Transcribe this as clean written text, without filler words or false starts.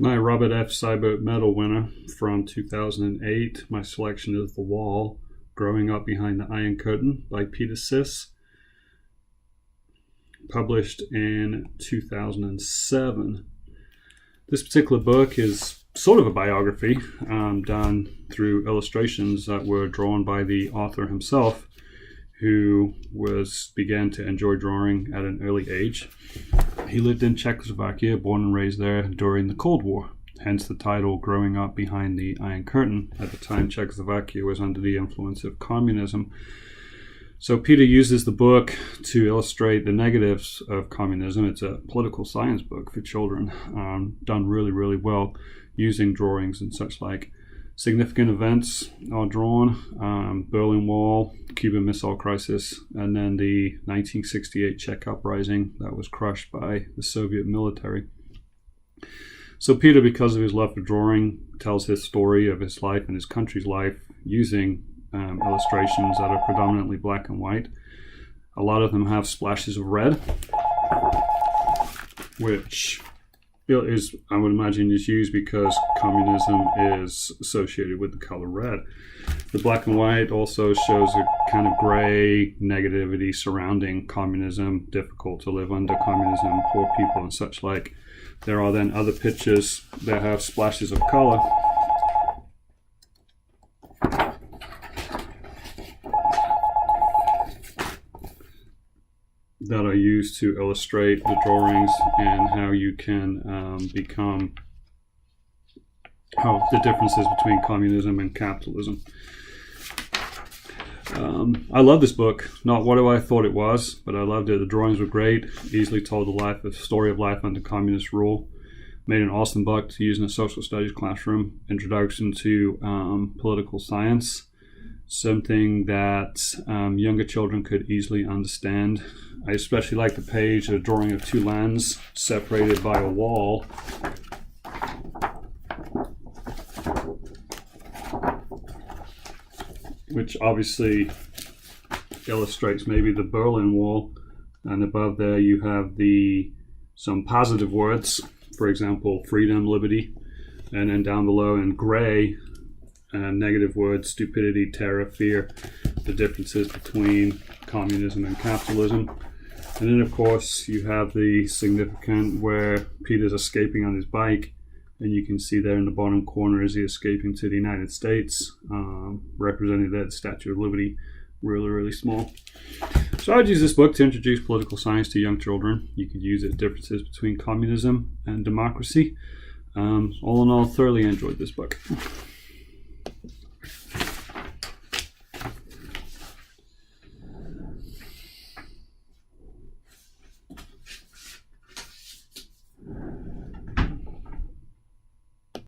My Robert F. Seibert Medal winner from 2008, my selection is The Wall, Growing Up Behind the Iron Curtain by Peter Siss, published in 2007. This particular book is sort of a biography done through illustrations that were drawn by the author himself, who began to enjoy drawing at an early age. He lived in Czechoslovakia, born and raised there during the Cold War, hence the title Growing Up Behind the Iron Curtain. At the time, Czechoslovakia was under the influence of communism. So Peter uses the book to illustrate the negatives of communism. It's a political science book for children, done really, really well, using drawings and such like. Significant events are drawn: Berlin Wall, Cuban Missile Crisis, and then the 1968 Czech uprising that was crushed by the Soviet military. So Peter, because of his love for drawing, tells his story of his life and his country's life using illustrations that are predominantly black and white. A lot of them have splashes of red, which is, I would imagine, is used because communism is associated with the color red. The black and white also shows a kind of gray negativity surrounding communism, difficult to live under communism, poor people and such like. There are then other pictures that have splashes of color. That are used to illustrate the drawings and how you can how the differences between communism and capitalism. I love this book. Not what I thought it was, but I loved it. The drawings were great. Easily told the story of life under communist rule. Made an awesome book to use in a social studies classroom. Introduction to political science. Something that younger children could easily understand. I especially like the page, a drawing of two lands separated by a wall. Which obviously illustrates maybe the Berlin Wall. And above there you have some positive words, for example, freedom, liberty. And then down below in gray, negative words, stupidity, terror, fear, the differences between communism and capitalism. And then, of course, you have the significant where Peter's escaping on his bike, and you can see there in the bottom corner is he escaping to the United States, representing there the Statue of Liberty, really, really small. So I'd use this book to introduce political science to young children. You could use it, differences between communism and democracy. All in all, thoroughly enjoyed this book.